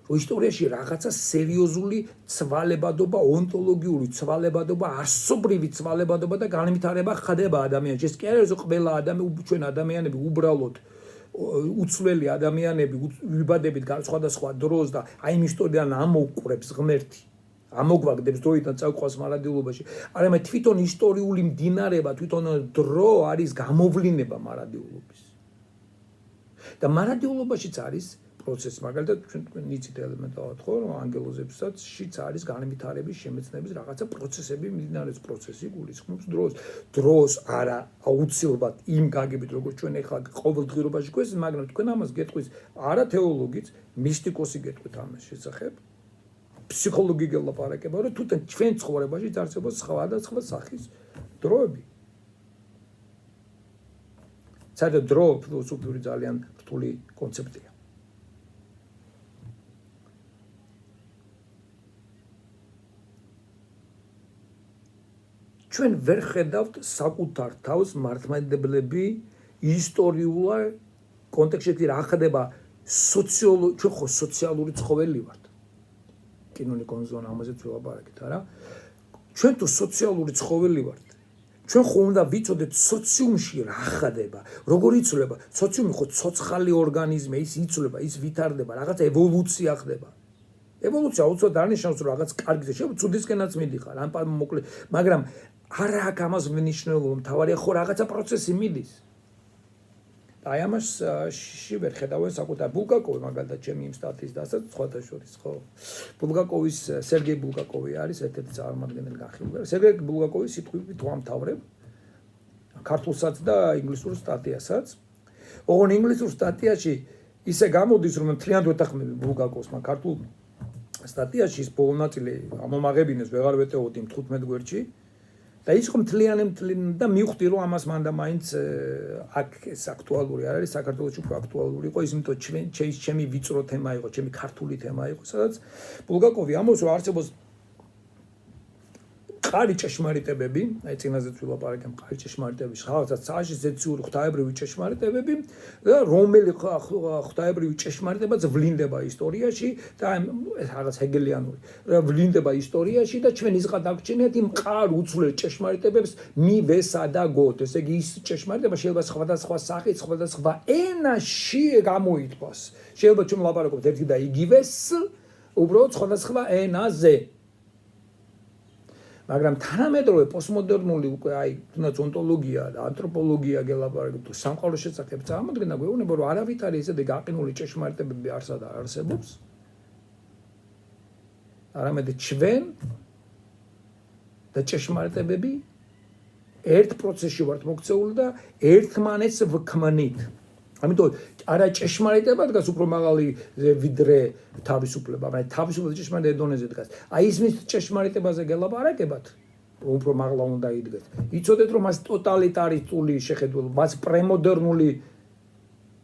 რომ ისტორიაში რაღაცა სერიოზული ცვალებადობა, ონტოლოგიური ცვალებადობა, არსობრივი ცვალებადობა და განვითარება ხდება ადამიანში. ეს კი არ არის ყველა ჩვენ ადამიანები უბრალოდ უცვლელი ადამიანები ვიბადებით სხვადასხვა დროს და აი იმ ისტორიიდან ამოუყრებს ღმერთი. ამოგვაგდებს დროიდან წავყავს მარადილობაში. არამედ თვითონ ისტორიული მდინარეება, თვითონ დრო არის გამოვლინება მარადილობის. და მარადილობაშიც არის პროცესი, მაგალითად ჩვენ ნიცით ელემენტარულად ხო, რომ ანგელოზებსაც შიც არის განვითარების, შემეცნების რაღაცა პროცესები, მიმდინარეობს პროცესი, გულისხმობს დროს. დროს არა აუცილებლად იმ გაგებით, როგორც ჩვენ ახლა ყოველდღიურობაში გვესმის, მაგრამ თქვენ ამას გეტყვის არა თეოლოგიც, მისტიკოსი გეტყვით ამას შესახებ. ფსიქოლოგი გელაპარაკება, რომ თვითონ ჩვენ ცხოვრებაში არსებობს სხვადასხვა სახის დროები. საერთოდ დრო ფილოსოფიური ძალიან რთული კონცეფტია. ჩვენ ვერ ხედავთ საკუთარ თავს მართლმადიდებლები ისტორიულ კონტექსტში რა ხდება ჩვენ ხო სოციალური ცხოველი ვართ. კინონიკონ ზონა ამაზეც ვილაპარაკეთ, არა? ჩვენ თუ სოციალური ცხოველი ვართ. ჩვენ ხო უნდა ვიცოდეთ სოციუმში რა ხდება, როგორ იცვლება. სოციუმი ხო ცოცხალი ორგანიზმია, ის იცვლება, ის ვითარდება, რაღაც ევოლუცია ხდება. ევოლუცია უცოდ არ ნიშნავს რომ რაღაც კარგზე შეიძლება ცუდისკენაც მიდიხარ, ან მოკლედ, მაგრამ არა აქვს ამას მნიშვნელობა, მთავარია ხო რაღაცა პროცესი მიდის. აი ამას ვერ ხედავენ საკუთარ ბულგაკოვი მაგალითად ჩემი იმ სტატიის დასაც სხვათა შორის ხო. ბულგაკოვის სერგეი ბულგაკოვი არის ერთ-ერთი წარმომადგენელი განხილველი. სერგეი ბულგაკოვის სიტყვით ვამთავრებ ქართულსაც და ინგლისურ სტატიასაც. ოღონდ ინგლისურ სტატიაში ისე გამოდის რომ მთლიანად ვეთანხმები ბულგაკოვს, მაგრამ ქართულ სტატიაში ის ბოლო ნაწილი ამომაღებინეს ვეღარ ვეტეოდი 15 გვერდში. და ის ხომ მთლიანი და მივხვდი რომ ამას მანდა მაინც აქ ეს აქტუალური არ არის საქართველოში უფრო აქტუალური იყო ის იმიტომ ჩემი ვიწრო თემა იყო ჩემი ქართული თემა იყო სადაც ბულგაკოვი ამბობს რომ არსებობს მყარი ჭეშმარიტებები აი წინაზეც ვილაპარაკე მყარი ჭეშმარიტებების ხალხსაც საშიზეციური ღვთაებრივი ჭეშმარიტებები და რომელი ღვთაებრივი ჭეშმარიტებაც ვლინდება ისტორიაში და ეს რაღაც ჰეგელიანური ვლინდება ისტორიაში და ჩვენ ისღა დაგვრჩენიათ იმ მყარ უცვლელ ჭეშმარიტებებს მივესადაგოთ ესე იგი ის ჭეშმარიტება შეიძლება სხვადასხვა სახით სხვადასხვა ენაში გამოითქვას შეიძლება ჩვენ ვლაპარაკობთ ერთი და იგივეს უბრალოდ სხვადასხვა ენაზე მაგრამ თანამედროვე პოსტმოდერნული უკვე აი თუნდაც ონტოლოგია და ანთროპოლოგია გელაპარაკობთ თუ სამყაროს შესახებ წარმოადგენდა გვეუბნება რომ არავით არის ესეთი გაყინული ჭეშმარიტებები არსად არ არსებობს არამედ ჩვენ და ჭეშმარიტებები ერთ პროცესში ვართ მოქცეული და ერთმანეთს ვქმნით ამიტომ არა ჭეშმარიტება დგას უფრო მაღალი ვიდრე თავისუფლება, მაგრამ თავისუფლება ჭეშმარიტ დონეზე დგას. აი ის მის ჭეშმარიტებაზე გელაპარაკებათ, უფრო მაღლა უნდა იდგეს. იცოდეთ რომ მას ტოტალიტარისტული შეხედულება, მას პრემოდერნული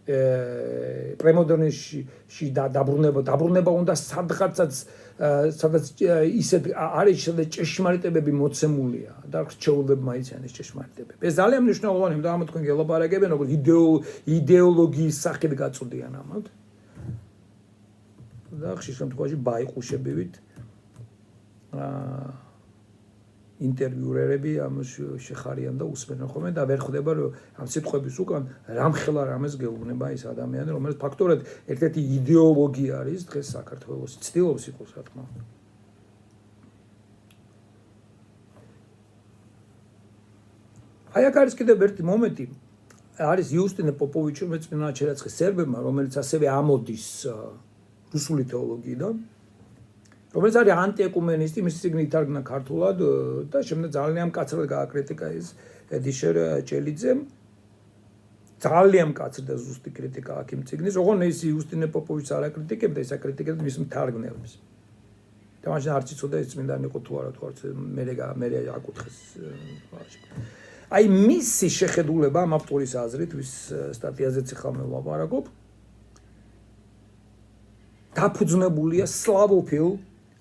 პრემოდერნიზმში დაბრუნება უნდა სადღაცაც სადაც ისეთ არის სადაც ჭეშმარიტებები მოცემულია და რჩეულებმა იციან ეს ჭეშმარიტებები. ეს ძალიან მნიშვნელოვანია, იმიტომ რომ თქვენ გელაპარაკებენ როგორც იდეოლოგიის სახით გაწოდიან ამათ. და ხშირ შემთხვევაში ბაიყუშებივით ინტერვიურერები ამას შეხარიან და უსმენენ ხოლმე და ვერ ხვდება რომ ამ სიტყვების უკან რამხელა რამეს გეუბნება ის ადამიანი, რომელიც ფაქტობრივად ერთ-ერთი იდეოლოგია არის დღეს საქართველოს ცდილობს იყოს, რა თქმა უნდა. აი აქ არის კიდევ ერთი მომენტი, არის იუსტინე პოპოვიჩი, რომელიც წმინდა ჩერაცხის სერბებმა, რომელიც ასევე ამოდის რუსული თეოლოგიიდან, რომელიც არის ანტიეკუმენისტი, მისი წიგნი ითარგმნა ქართულად და შემდეგ ძალიან მკაცრად გააკრიტიკა ეს ედიშერ ჭელიძემ. ძალიან მკაცრი და ზუსტი კრიტიკა აქ იმ წიგნის, ოღონდ ის იუსტინე პოპოვიჩს არ აკრიტიკებდა, ის აკრიტიკებდა მის მთარგმნელებს. და მაშინ არც იცოდა ეს წმინდანი იყო თუ არა, თუ არც მე აკუთხეს. აი მისი შეხედულება ამ ავტორის აზრით, ვის სტატიაზეც ახლა მე ვაპარაკობ, დაფუძნებულია სლავოფილ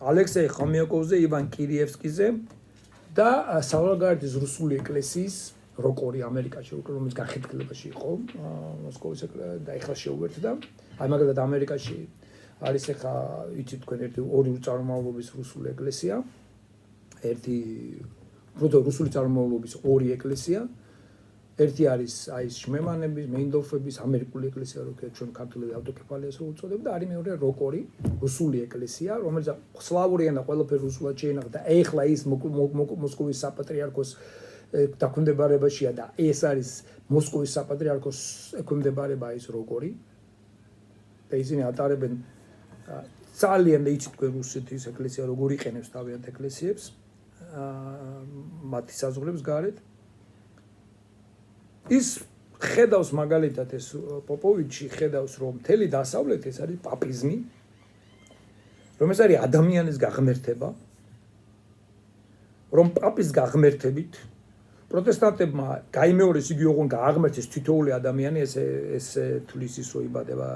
ალექსეი ხომიაკოვზე, ივან კირიევსკიზე და სავარგარეთის რუსული ეკლესიის როკორი ამერიკაში, რომელიც განხეთქილებაში იყო მოსკოვის და ეხლა შეუერთდა. აი მაგალითად ამერიკაში არის ეხლა იცით თქვენ ერთი ორი წარმომავლობის რუსული ეკლესია, ერთი რუსული წარმომავლობის ორი ეკლესია. ერთი არის აი ეს შმემანების, მეინდორფების, ამერიკული ეკლესია, როგორც ჩვენ ქართული ავტოკეფალიას რო უწოდებთ და არის მეორე როკორი, რუსული ეკლესია, რომელიც სლავური ენა ყველაფერი რუსულად შეინახა და ეხლა ის მოსკოვის საპატრიარქოს დაქვემდებარებაშია და ეს არის მოსკოვის საპატრიარქოს ექვემდებარება ის როკორი. და ისინი ატარებენ ძალიან და იცით თქვენ რუსეთის ეკლესია როგორ იყენებს თავიანთ ეკლესიებს, მათი საზღვრებს გარეთ. ის ხედავს მაგალითად ეს პოპოვიჩი ხედავს რომ მთელი დასავლეთი ეს არის პაპიზმი, რომ ეს არის ადამიანის გაღმერთება, რომ პაპის გაღმერთებით პროტესტანტებმა გაიმეორეს იგი ოღონ გააღმერთეს თითოეული ადამიანი, ეს თulis ის რო იბადება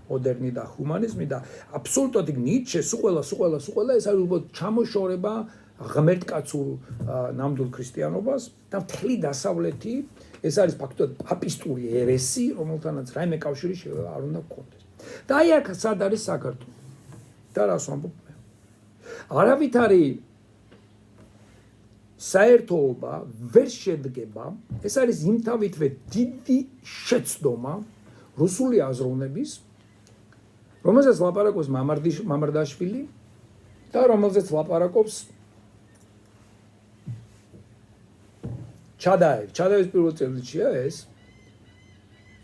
მოდერნი და ჰუმანიზმი და აბსოლუტურად ნიჩე სუყველა ეს არის უბრალოდ ჩამოშორება ღმერთკაცურ ნამდვილ ქრისტიანობას და მთელი დასავლეთი ეს არის ფაქტობრივად პაპისტური ერესი, რომელთანაც რაიმე კავშირი არ უნდა გქონდეს. და აი აქ სად არის საქართველო? და რას ვამბობ მე? არავითარი საერთოობა ვერ შედგება, ეს არის იმთავითვე დიდი შეცდომა რუსული აზროვნების, რომელზეც ლაპარაკობს მამარდაშვილი და რომელზეც ლაპარაკობს ჩადაევის პირველ წელიწადია ეს,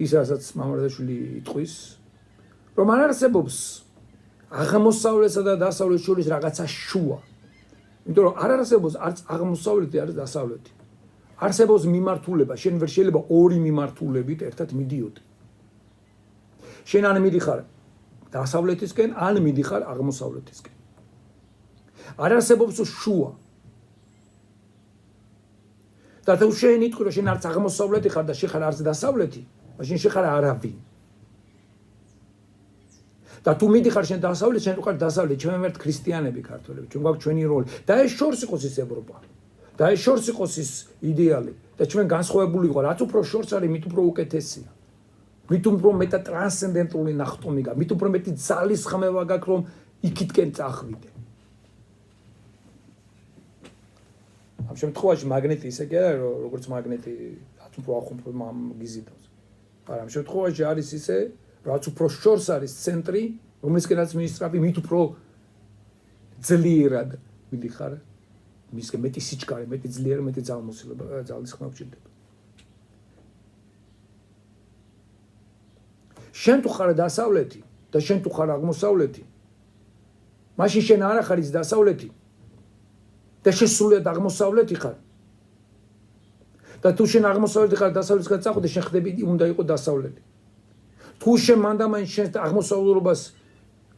ის რასაც მამარდაშვილი იტყვის, რომ არ არსებობს აღმოსავლეთსა და დასავლეთს შორის რაღაცა შუა. იმიტომ რომ არ არსებობს არც აღმოსავლეთი, არც დასავლეთი. არსებობს მიმართულება, შენ ვერ შეიძლება ორი მიმართულებით ერთად მიდიოდი. შენ ან მიდიხარ დასავლეთისკენ, ან მიდიხარ აღმოსავლეთისკენ. არ არსებობს შუა. და თუ შენ იტყვი რომ შენ არც აღმოსავლეთი ხარ და შენ ხარ არც დასავლეთი, მაშინ შენ ხარ არავინ. და თუ მიდიხარ შენ დასავლეთ, შენ ვიყარ დასავლეთ, ჩვენ ვართ ქრისტიანები ქართველები, ჩვენ გვაქვს ჩვენი როლი. და ეს შორს იყოს ის ევროპა. და ეს შორს იყოს ის იდეალი და ჩვენ განსხვავებული ვიყო, რაც უფრო შორს არის, მით უფრო უკეთესია. მით უფრო მეტად ტრანსცენდენტული ნახტომი გაქვს, მით უფრო მეტი ძალის ხმევა გაქვს, რომ იქითკენ წახვიდე. ამ შემთხვევაში მაგნეტი ისე კი არა, როგორც მაგნეტი რაც უფრო ახუმფრ გიზიდავს. მაგრამ ამ შემთხვევაში არის ისე, რაც უფრო შორს არის ცენტრი, რომლისკენაც მინისტრები მით უფრო ძლიერად მიდიხარ, მისგან მეტი სიჩქარე, მეტი ძლიერი, მეტი ძალმოსილება, ძალის ხმა გჭირდება. შენ თუ ხარ დასავლეთი და შენ თუ ხარ აღმოსავლეთი, მაშინ შენ არ ხარ ის დასავლეთი და შესულად აღმოსავლეთი ხარ. და თუ შენ აღმოსავლეთი ხარ, დასავლეთისგან წახვიდე, შენ ხდები უნდა იყო დასავლეთი. თუ შენ მანდამაინც შენ აღმოსავლურობას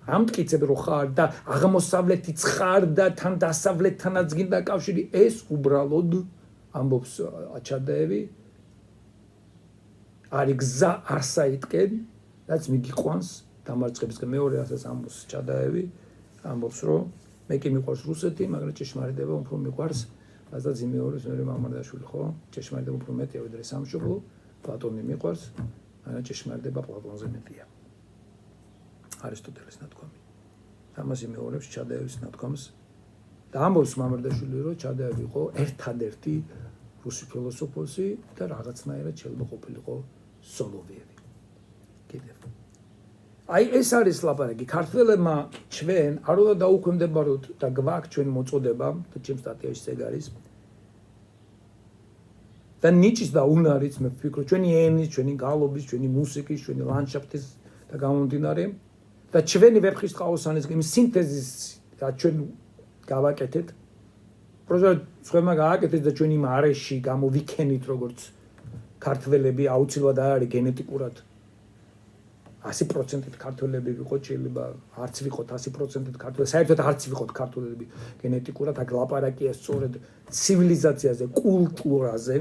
ამტკიცებ რო ხარ და აღმოსავლეთიც ხარ და თან დასავლეთთანაც გინდა კავშირი, ეს უბრალოდ ამბობს აჩადეევი, არის გზა არსაიტკენ, რაც მიგიყვანს დამარცხებისკენ. მეორე ასაც ამბობს ჩადაევი, ამბობს რომ მე კი მიყვარს რუსეთი, მაგრამ ჭეშმარიტება უფრო მიყვარს რადგან იმეორის მე მამარდაშვილი ხო? ჭეშმარიტება უფრო მეტია ვიდრე სამშობლო, პლატონი მიყვარს, მაგრამ ჭეშმარიტება პლატონზე მეტია. არისტოტელეს ნათქვამი. ამას იმეორებს ჩადაევის ნათქვამს და ამბობს მამარდაშვილი რომ ჩადაევი იყო ერთადერთი რუსი ფილოსოფოსი და რაღაცნაირად შეიძლება ყოფილიყო სოლოვიევი. კიდევ. აი ეს არის ლაპარაკი. ქართველებმა ჩვენ არ უნდა დაუქვემდებაროთ და გვაქვს ჩვენ მოწოდება და ჩემ სტატიაში ეგ არის. და ნიჭის და უნარის მე ვფიქრობ ჩვენი ენის, ჩვენი გალობის, ჩვენი მუსიკის, ჩვენი ლანდშაფტის და გამომდინარე და ჩვენი ვეფხისტყაოსანის იმ სინთეზის და ჩვენ გავაკეთეთ. პროზა სხვამა გააკეთეთ და ჩვენ იმ არეში გამოვიქენით როგორც ქართველები აუცილებლად არის გენეტიკურად 100%-ით ქართველები ვიყოთ, შეიძლება არც ვიყოთ 100%-ით ქართველები, საერთოდ არც ვიყოთ ქართველები გენეტიკურად, აქ ლაპარაკია სწორედ ცივილიზაციაზე, კულტურაზე.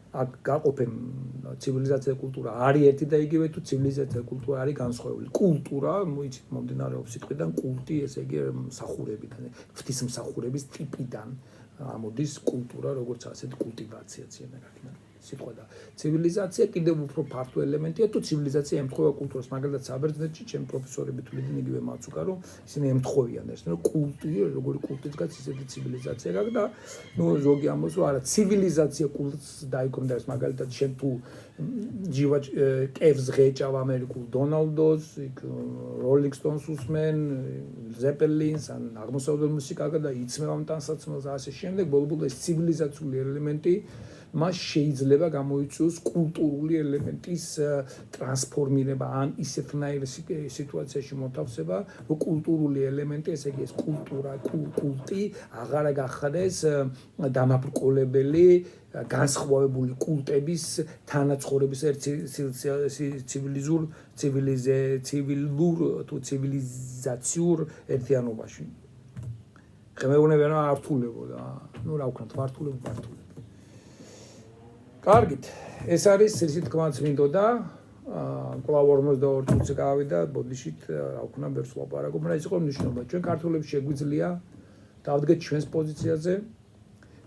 აქ გაყოფენ ცივილიზაცია და კულტურა არის ერთი და იგივე თუ ცივილიზაცია და კულტურა არის განსხვავებული. კულტურა, მოიცით მომდინარეობს სიტყვიდან კულტი, ესე იგი მსახურებიდან, ღვთისმსახურების ტიპიდან ამოდის კულტურა, როგორც ასეთ კულტივაციაც ენაგაკიდან. სიტყვა და ცივილიზაცია კიდევ უფრო ფართო ელემენტია თუ ცივილიზაცია ემთხვევა კულტურას, მაგალითად საბერძნეთში ჩემ პროფესორები თვლიდნენ იგივე მათ უკარო, ისინი ემთხვევიან ეს, რომ კულტი, როგორი კულტიც გაქვს, ისეთი ცივილიზაცია გაქვს და ნუ ზოგი ამბობს, რომ არა, ცივილიზაცია კულტს დაიკომდას, მაგალითად შენ თუ ჯივა კევს ღეჭავ ამერიკულ დონალდოს, როლინგ სტონს უსმენ, ზეპელინს ან აღმოსავლეთ მუსიკას და იცმევ ამ ტანსაცმელს ასე შემდეგ, ბოლო-ბოლო ეს ცივილიზაციული ელემენტი მას შეიძლება გამოიწვიოს კულტურული ელემენტის ტრანსფორმირება ან ისეთნაირ სიტუაციაში მოთავსება, რომ კულტურული ელემენტი, ესე იგი ეს კულტურა, კულტი აღარ გახდეს დამაბრკოლებელი განსხვავებული კულტების თანაცხოვრების ცივილიზაციურ ერთიანობაში. ხმეურნები რა ართულებოდა, ნუ რა ვქნათ, ვართულებო. კარგით, ეს არის ისეთი თქმაც მინდოდა, კვლავ 42 წუთი გავიდა, ბოდიშით რა ვქნა ბერს ლაპარაკობ, რა ის იყო მნიშვნელობა. ჩვენ ქართველებს შეგვიძლია დავდგეთ ჩვენს პოზიციაზე,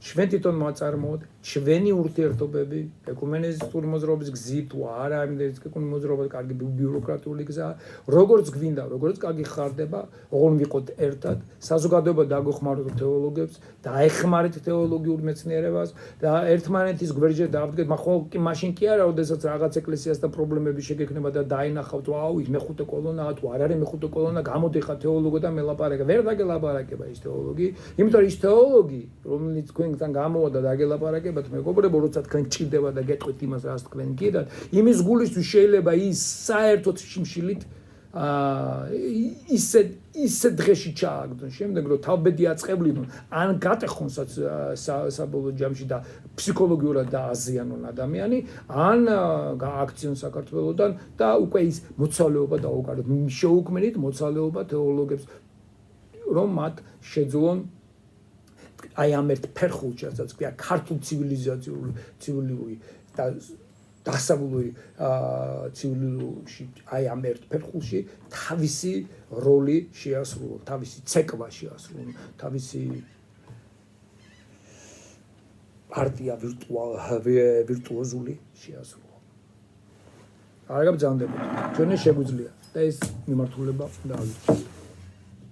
ჩვენ თვითონ მოაწარმოოთ ჩვენი ურთიერთობები, ეკუმენიზმური მოძრაობის გზით თუ არა, იმდენიც ეკუმენიზმური მოძრაობა კარგი ბიუროკრატიული გზა, როგორც გვინდა, როგორც კარგი ხარდება, ოღონდ ვიყოთ ერთად, საზოგადოება დაგვეხმაროთ თეოლოგებს, დაეხმარეთ თეოლოგიურ მეცნიერებას და ერთმანეთის გვერდზე დავდგეთ, მაშინ კი არა, როდესაც რაღაც ეკლესიასთან პრობლემები შეგექნება და დაინახავთ, აუ, ის მეხუთე კოლონაა თუ არ არის მეხუთე კოლონა, გამოდიხარ თეოლოგო და მელაპარაკე. ვერ დაგელაპარაკება ის თეოლოგი, იმიტომ რომ ის თეოლოგი, რომელიც თქვენთან გამოვა და დაგელაპარაკებათ, მეგობრებო, როცა თქვენ ჭირდება და გეტყვით იმას, რაც თქვენ გიდათ, იმის გულისთვის შეიძლება ის საერთოდ შიმშილით ისე დღეში ჩააგდონ, შემდეგ რომ თავბედი აწყებლინონ, ან გატეხონსაც საბოლოო ჯამში და ფსიქოლოგიურად დააზიანონ ადამიანი, ან გააქციონ საქართველოსთან და უკვე ის მოცალეობა დაუკარგოთ. შეუქმნით მოცალეობა თეოლოგებს, რომ მათ შეძლონ აი ამ ერთ ფერხულში, რასაც ქვია ქართულ ცივილიზაციური და დასავლური ცივილიზაციაში, აი ამ ერთ ფერხულში თავისი როლი შეასრულონ, თავისი ცეკვა შეასრულონ, თავისი პარტია ვირტუოზული შეასრულონ. არ გაბრძანდებოდ, ჩვენ შეგვიძლია და ეს მიმართულება უნდა ავიწყოთ.